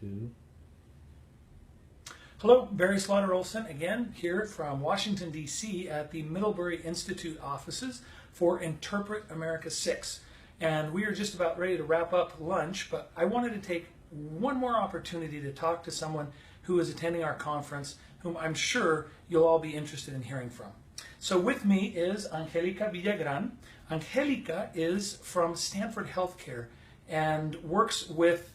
2. Hello, Barry Slaughter Olsen again here from Washington, D.C. at the Middlebury Institute offices for Interpret America 6. And we are just about ready to wrap up lunch, but I wanted to take one more opportunity to talk to someone who is attending our conference, whom I'm sure you'll all be interested in hearing from. So with me is Angelica Villagran. Angelica is from Stanford Healthcare and works with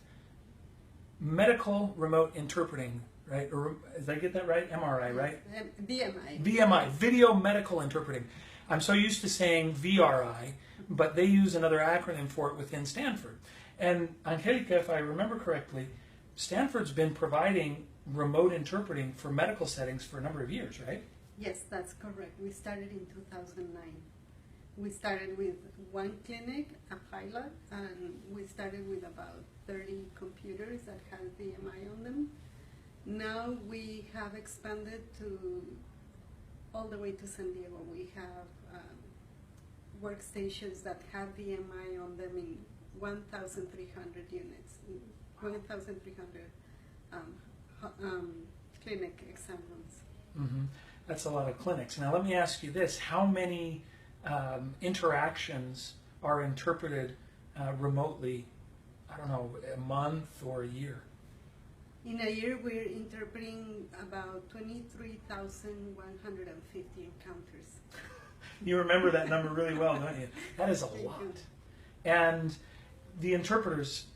medical remote interpreting, right? Or did I get that right? MRI, right? VMI. VMI, video medical interpreting. I'm so used to saying VRI, but they use another acronym for it within Stanford. And Angelica, if I remember correctly, Stanford's been providing remote interpreting for medical settings for a number of years, right? Yes, that's correct. We started in 2009. We started with one clinic, a pilot, and we started with about 30 computers that had VMI on them. Now we have expanded to all the way to San Diego. We have workstations that have VMI on them in 1,300 units, 1,300 clinic exam rooms. Mm-hmm. That's a lot of clinics. Now let me ask you this, how many interactions are interpreted remotely, I don't know, a month or a year? In a year, we're interpreting about 23,150 encounters. You remember that number really well, don't you? That is a lot. And the interpreters,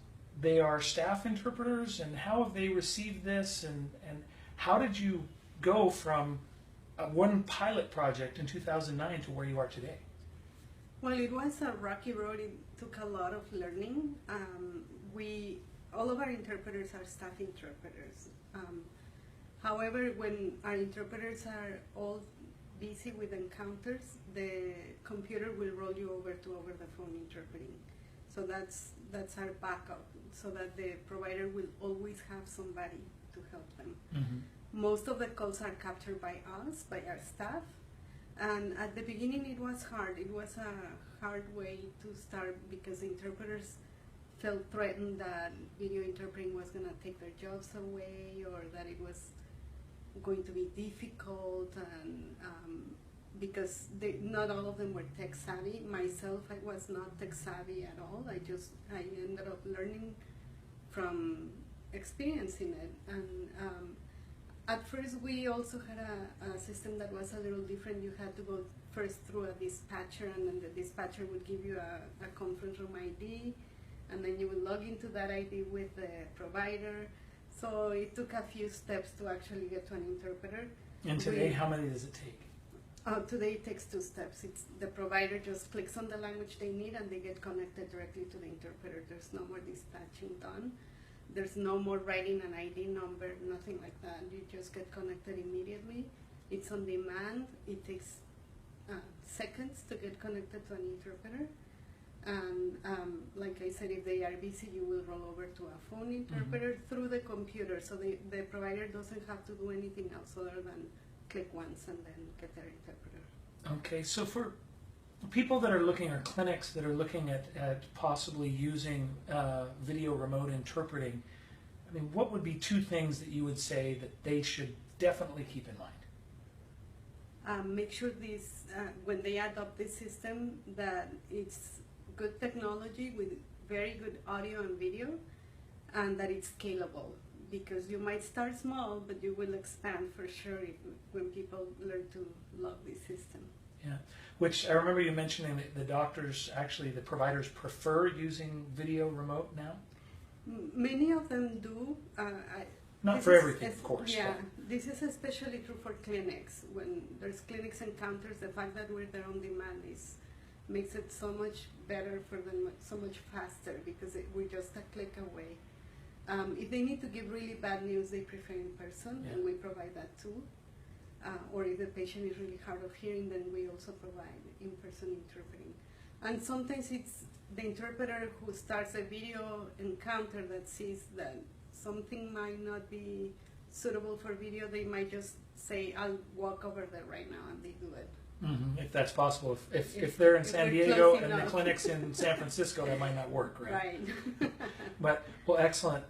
they are staff interpreters, and how have they received this, and how did you go from one pilot project in 2009 to where you are today? Well, it was a rocky road. It took a lot of learning. All of our interpreters are staff interpreters. However, when our interpreters are all busy with encounters, the computer will roll you over to over-the-phone interpreting. So that's our backup, so that the provider will always have somebody to help them. Mm-hmm. Most of the calls are captured by us, by our staff. And at the beginning it was hard. It was a hard way to start because the interpreters felt threatened that video interpreting was going to take their jobs away, or that it was going to be difficult, and because not all of them were tech savvy. Myself, I was not tech savvy at all. I ended up learning from experiencing it. And at first we also had a system that was a little different. You had to go first through a dispatcher, and then the dispatcher would give you a conference room ID, and then you would log into that ID with the provider. So it took a few steps to actually get to an interpreter. And today, how many does it take? Today it takes 2 steps. The provider just clicks on the language they need and they get connected directly to the interpreter. There's no more dispatching done. There's no more writing an ID number, nothing like that. You just get connected immediately. It's on demand. It takes seconds to get connected to an interpreter. And like I said, if they are busy, you will roll over to a phone interpreter through the computer. So the provider doesn't have to do anything else other than click once and then get their interpreter. Okay, so for people that are looking, or clinics that are looking at possibly using video remote interpreting, I mean, what would be 2 things that you would say that they should definitely keep in mind? Make sure when they adopt this system, that it's good technology with very good audio and video, and that it's scalable, because you might start small, but you will expand for sure when people learn to love this system. Yeah, which I remember you mentioning that the doctors, actually the providers, prefer using video remote now? Many of them do. Not for everything, of course. Yeah, this is especially true for clinics. When there's clinics encounters, the fact that we're there on demand makes it so much better for them, so much faster, because we're just a click away. If they need to give really bad news, they prefer in person, and we provide that too. Or if the patient is really hard of hearing, then we also provide in-person interpreting. And sometimes it's the interpreter who starts a video encounter that sees that something might not be suitable for video. They might just say, I'll walk over there right now, and they do it. Mm-hmm. If that's possible. If they're in San Diego and the clinic's in San Francisco, that might not work, right? Right. Well, excellent.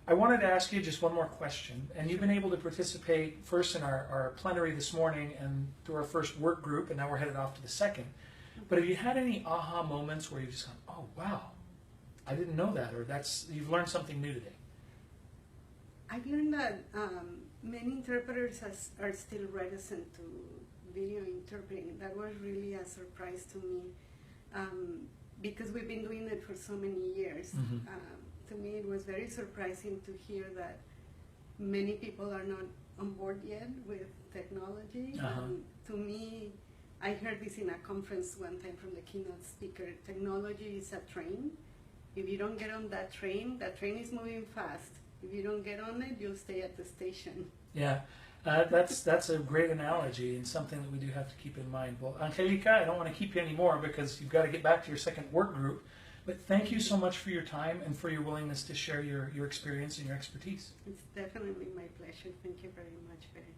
I wanted to ask you just one more question, and you've been able to participate first in our plenary this morning and through our first work group, and now we're headed off to the second. But have you had any aha moments where you've just gone, oh wow, I didn't know that, or you've learned something new today? I've learned that many interpreters are still reticent to video interpreting. That was really a surprise to me because we've been doing it for so many years. Mm-hmm. To me, it was very surprising to hear that many people are not on board yet with technology. To me, I heard this in a conference one time from the keynote speaker. Technology is a train. If you don't get on that train is moving fast. If you don't get on it, you'll stay at the station. Yeah, that's a great analogy and something that we do have to keep in mind. Well, Angelica, I don't want to keep you anymore because you've got to get back to your second work group. But thank you so much for your time and for your willingness to share your experience and your expertise. It's definitely my pleasure. Thank you very much, Barry.